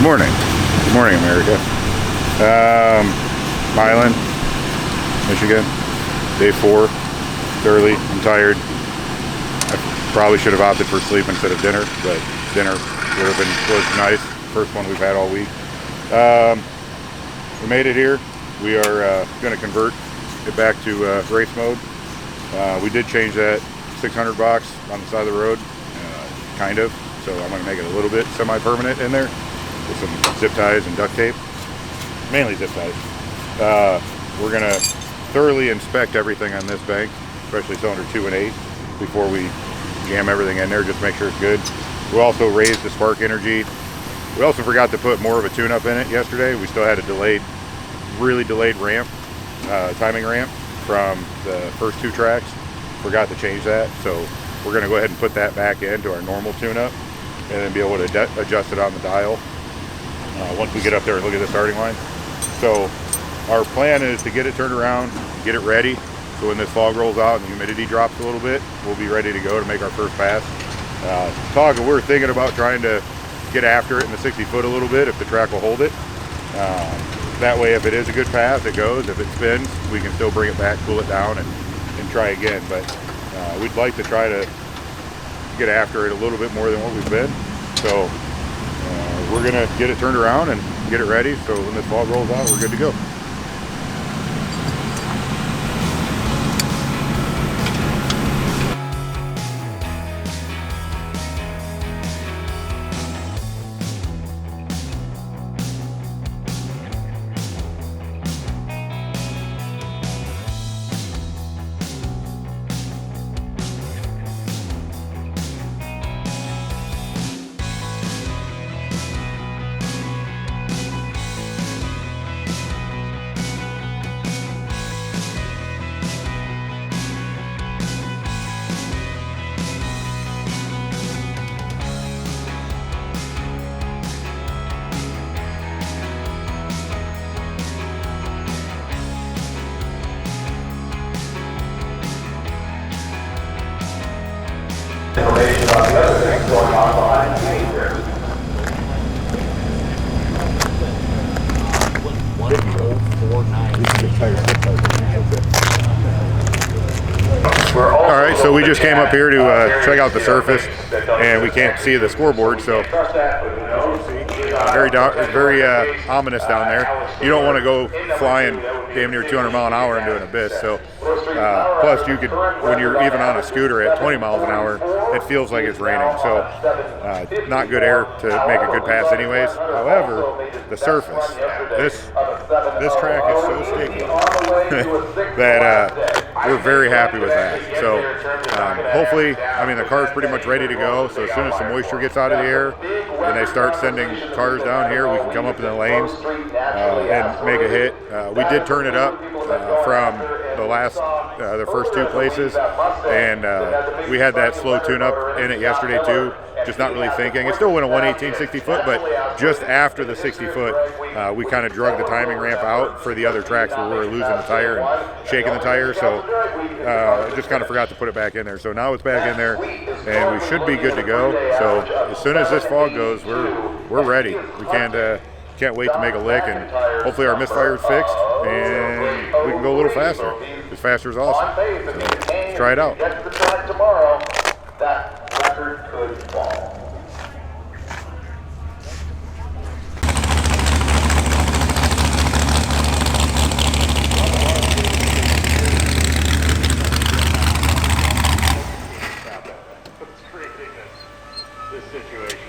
morning. Good morning, America. Milan, Michigan. Day 4. It's early. I'm tired. I probably should have opted for sleep instead of dinner, but dinner was nice. First one we've had all week. We made it here. We are going to convert it back to race mode. We did change that 600 box on the side of the road, kind of. So I'm going to make it a little bit semi-permanent in there with some zip ties and duct tape, mainly zip ties. We're going to thoroughly inspect everything on this bank, especially cylinder 2 and 8, before we jam everything in there, just make sure it's good. We also raised the spark energy. We also forgot to put more of a tune-up in it yesterday. We still had a really delayed ramp, timing ramp from the first 2 tracks. Forgot to change that, so we're going to go ahead and put that back into our normal tune-up and then be able to adjust it on the dial once we get up there and look at the starting line. So our plan is to get it turned around, get it ready, so when this fog rolls out and the humidity drops a little bit, we'll be ready to go to make our first pass. We're thinking about trying to get after it in the 60 foot a little bit if the track will hold it. That way, if it is a good pass, it goes. If it spins, we can still bring it back, cool it down, and try again. But we'd like to try to get after it a little bit more than what we've been. So we're gonna get it turned around and get it ready, so when this fog rolls out, we're good to go. Information about the other things going on behind the scenes here. All right, so we just came up here to check out the surface, and we can't see the scoreboard, so very ominous down there. You don't want to go flying damn near 200 mile an hour into an abyss. So plus you could, when you're even on a scooter at 20 miles an hour, it feels like it's raining. So not good air to make a good pass anyways. However, the surface, this track is so sticky that we're very happy with that. So hopefully, I mean, the car's pretty much ready to go. So as soon as some moisture gets out of the air and they start sending cars down here, we can come up in the lanes and make a hit. We did turn it up from the first 2 places, and we had that slow tune-up in it yesterday too, just not really thinking. It still went a 118 60 foot, but just after the 60 foot, we kind of drug the timing ramp out for the other tracks where we were losing the tire and shaking the tire, so just kind of forgot to put it back in there. So now it's back in there, and we should be good to go. So as soon as this fog goes, we're ready. We can't wait to make a lick, and hopefully our misfire is fixed and we can go a little faster, because faster is awesome. So let's try it out. Tomorrow, that record could fall. This situation.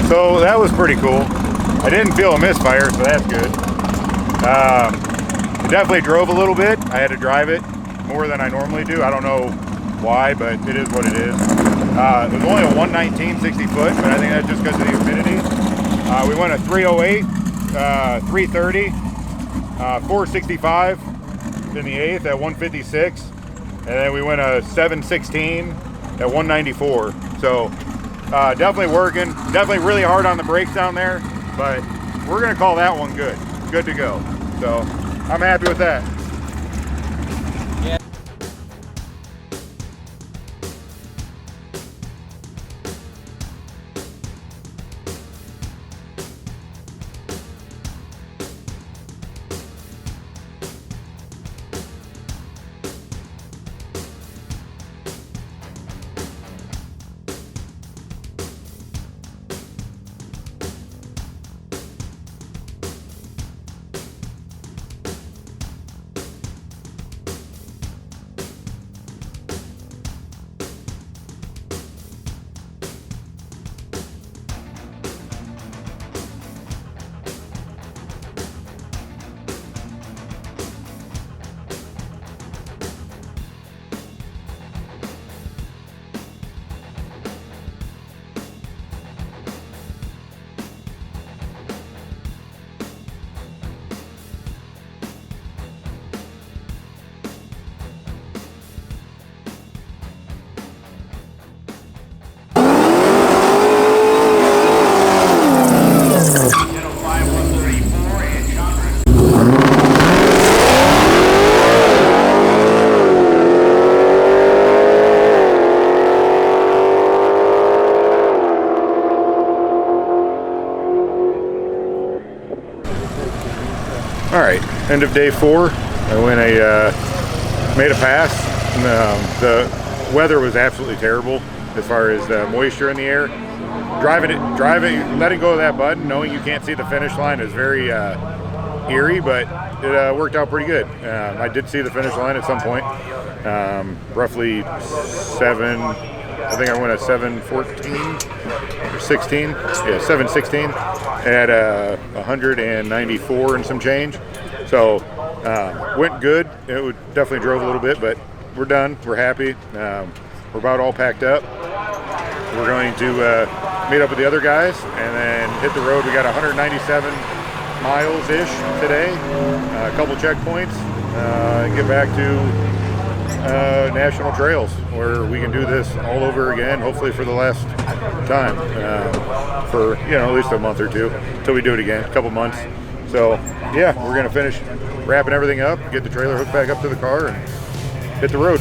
So that was pretty cool. I didn't feel a misfire, so that's good. It definitely drove a little bit. I had to drive it more than I normally do. I don't know why, but it is what it is. It was only a 119 60 foot, but I think that's just because of the humidity. We went a 308, 330, 465 in the 8th at 156, and then we went a 716 at 194. So definitely working, definitely really hard on the brakes down there, but we're gonna call that one good to go. So I'm happy with that. All right, end of day 4. I made a pass. The weather was absolutely terrible as far as the moisture in the air. Letting go of that button, knowing you can't see the finish line is very eerie, but it worked out pretty good. I did see the finish line at some point, roughly 7. I think I went at 7:14 or 16. Yeah, 7:16 at 194 and some change. So went good. It definitely drove a little bit, but we're done. We're happy. We're about all packed up. We're going to meet up with the other guys and then hit the road. We got 197 miles-ish today, a couple checkpoints, and get back to national trails where we can do this all over again, hopefully for the last time, for at least a month or two until we do it again, a couple months. So yeah, we're gonna finish wrapping everything up, get the trailer hooked back up to the car, and hit the road.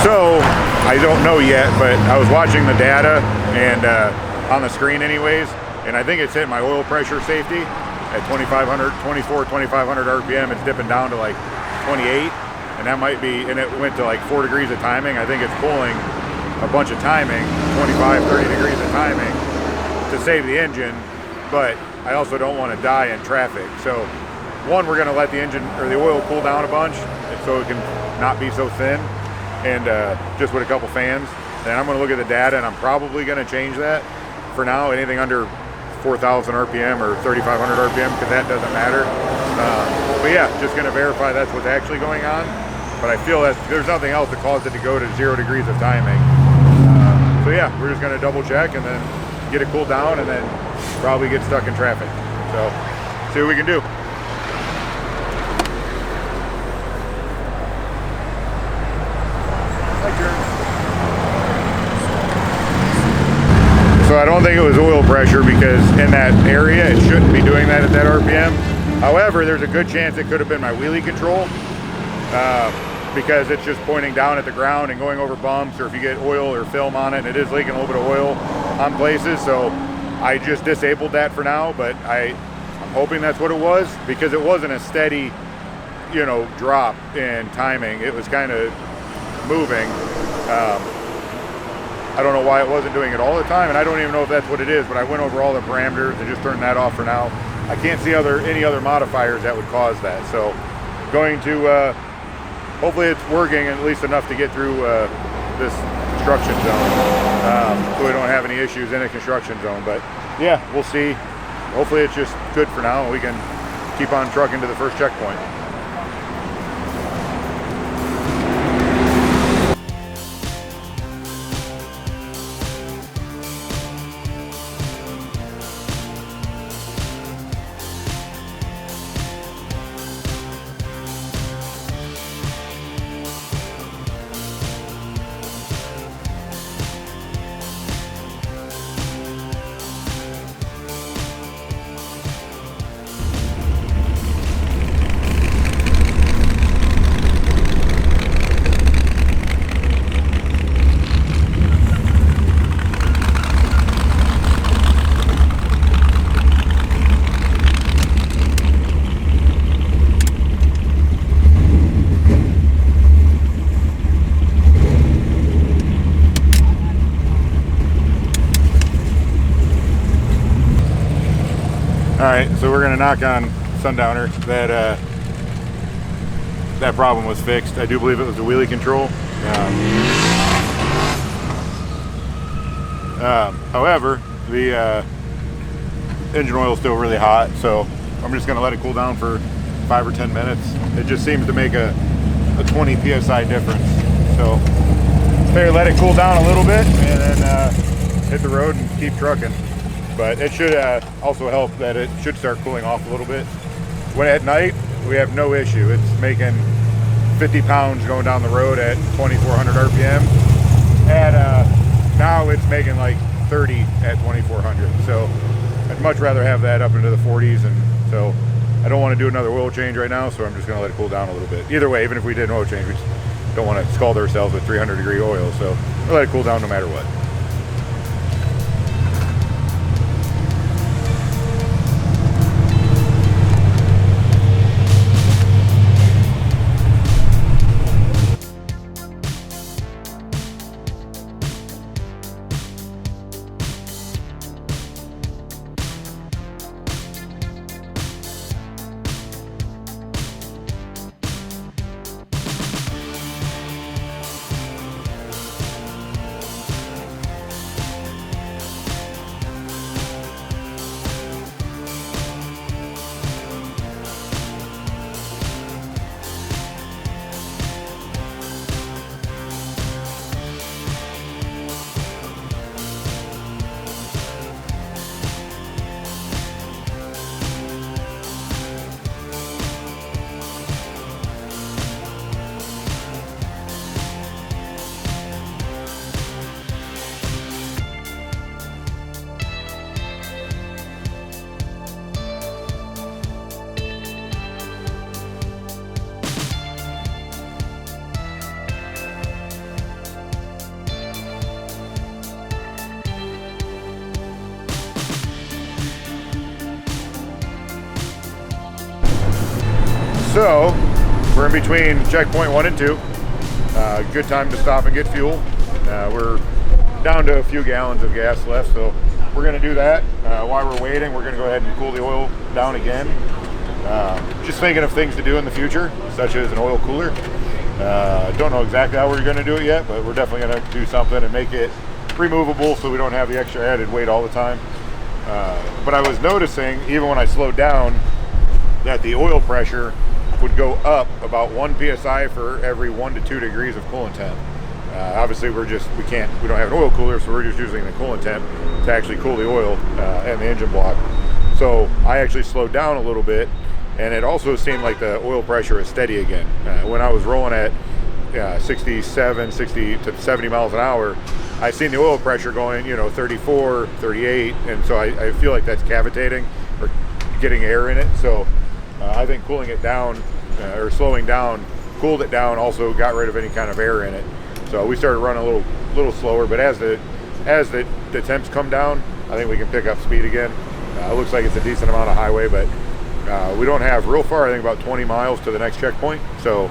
So I don't know yet, but I was watching the data and on the screen anyways, and I think it's hit my oil pressure safety at 2,500 RPM. It's dipping down to like 28, and that might be, and it went to like 4 degrees of timing. I think it's pulling a bunch of timing, 25, 30 degrees of timing to save the engine, but I also don't want to die in traffic. So one, we're gonna let the engine or the oil cool down a bunch so it can not be so thin, and just with a couple fans. Then I'm going to look at the data, and I'm probably going to change that for now. Anything under 4,000 RPM or 3,500 RPM, because that doesn't matter. But yeah, just going to verify that's what's actually going on. But I feel that there's nothing else that caused it to go to 0 degrees of timing. So yeah, we're just going to double check and then get it cooled down, and then probably get stuck in traffic. So see what we can do. So I don't think it was oil pressure, because in that area it shouldn't be doing that at that RPM. However, there's a good chance it could have been my wheelie control, because it's just pointing down at the ground and going over bumps, or if you get oil or film on it, and it is leaking a little bit of oil on places. So I just disabled that for now, but I'm hoping that's what it was, because it wasn't a steady, drop in timing. It was kind of moving. I don't know why it wasn't doing it all the time, and I don't even know if that's what it is, but I went over all the parameters and just turned that off for now. I can't see any other modifiers that would cause that. So going to, hopefully it's working at least enough to get through this construction zone, so we don't have any issues in a construction zone. But yeah, we'll see. Hopefully it's just good for now, and we can keep on trucking to the first checkpoint. Alright, so we're going to knock on Sundowner. That problem was fixed. I do believe it was the wheelie control. However, the engine oil is still really hot, so I'm just going to let it cool down for 5 or 10 minutes. It just seems to make a 20 psi difference. So figure let it cool down a little bit and then hit the road and keep trucking. But it should also help that it should start cooling off a little bit. When at night, we have no issue. It's making 50 pounds going down the road at 2,400 RPM. And now it's making like 30 at 2,400. So I'd much rather have that up into the 40s. And so I don't want to do another oil change right now, so I'm just going to let it cool down a little bit. Either way, even if we did an oil change, we just don't want to scald ourselves with 300-degree oil. So we'll let it cool down no matter what. So we're in between checkpoint 1 and 2. Good time to stop and get fuel. We're down to a few gallons of gas left, so we're going to do that. While we're waiting, we're going to go ahead and cool the oil down again. Just thinking of things to do in the future, such as an oil cooler. Don't know exactly how we're going to do it yet, but we're definitely going to do something and make it removable so we don't have the extra added weight all the time. But I was noticing, even when I slowed down, that the oil pressure would go up about 1 psi for every 1 to 2 degrees of coolant temp. Obviously we don't have an oil cooler, so we're just using the coolant temp to actually cool the oil and the engine block. So I actually slowed down a little bit, and it also seemed like the oil pressure is steady again. When I was rolling at 60 to 70 miles an hour, I seen the oil pressure going, 34, 38, and so I feel like that's cavitating or getting air in it. So I think cooling it down or slowing down cooled it down, also got rid of any kind of air in it. So we started running a little slower, but as the temps come down, I think we can pick up speed again. It looks like it's a decent amount of highway, but we don't have real far. I think about 20 miles to the next checkpoint. So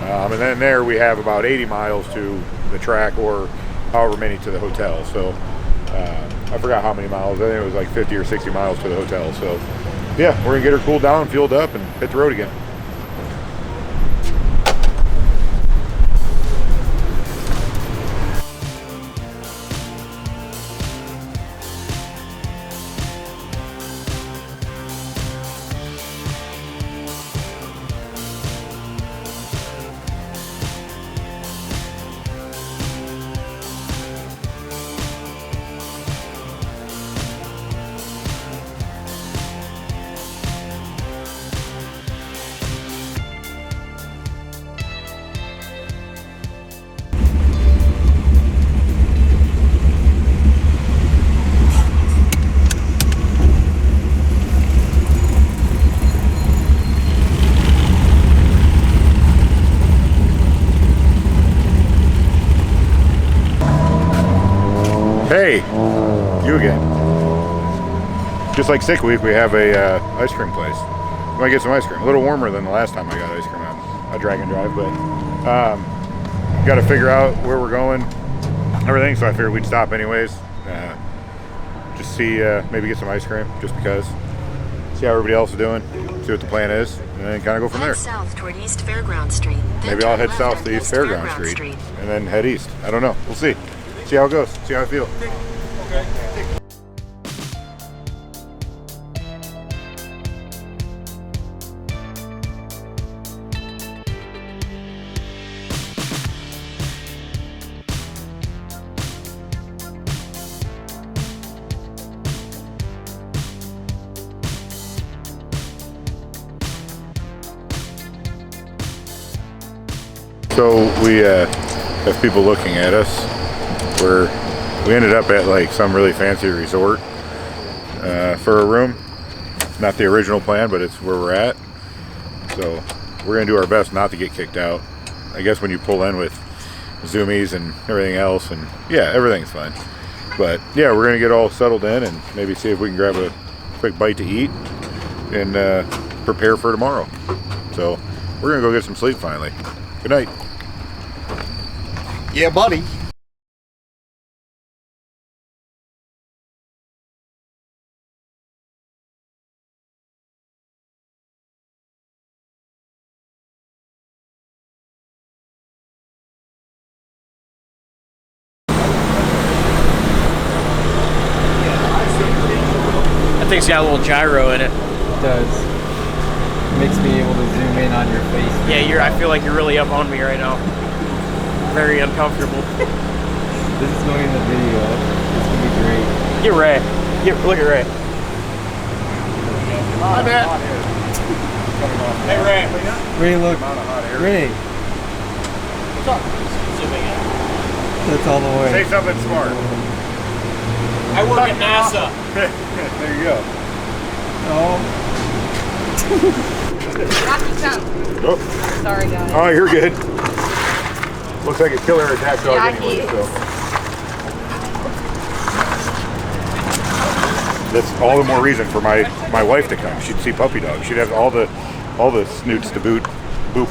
and then there we have about 80 miles to the track or however many to the hotel. So I forgot how many miles. I think it was like 50 or 60 miles to the hotel. So yeah, we're gonna get her cooled down, fueled up, and hit the road again. Hey, you again. Just like Sick Week, we have a ice cream place. We might get some ice cream. A little warmer than the last time I got ice cream on a Drag and Drive, but got to figure out where we're going, everything. So I figured we'd stop anyways. Just see, maybe get some ice cream, just because. See how everybody else is doing. See what the plan is, and then kind of go from there. Head south toward East Fairground Street. Maybe I'll head south to East Fairground Street, and then head east. I don't know. We'll see. See how it goes. See how I feel. Okay. So we have people looking at us. We ended up at like some really fancy resort for a room. Not the original plan, but it's where we're at. So we're gonna do our best not to get kicked out. I guess when you pull in with zoomies and everything else, and yeah, everything's fine. But yeah, we're gonna get all settled in and maybe see if we can grab a quick bite to eat and prepare for tomorrow. So we're gonna go get some sleep finally. Good night. Yeah, buddy. That thing's got a little gyro in it. It does. It makes me able to zoom in on your face. Yeah, I feel like you're really up on me right now. Very uncomfortable. This is going in the video. It's gonna be great. Get Ray. Look at Ray. Hi, Matt. Hey, Ray. Ray, look. Ray. Zooming in. That's all the way. Say something smart. I work at NASA. There you go. Oh. Rocky Jump. Oh, Sorry, guys. oh, you're good. Looks like a killer attack dog Yeah, anyway. he is. So that's all the more reason for my wife to come. She'd see puppy dog. She'd have all the snoots to boot. Boop.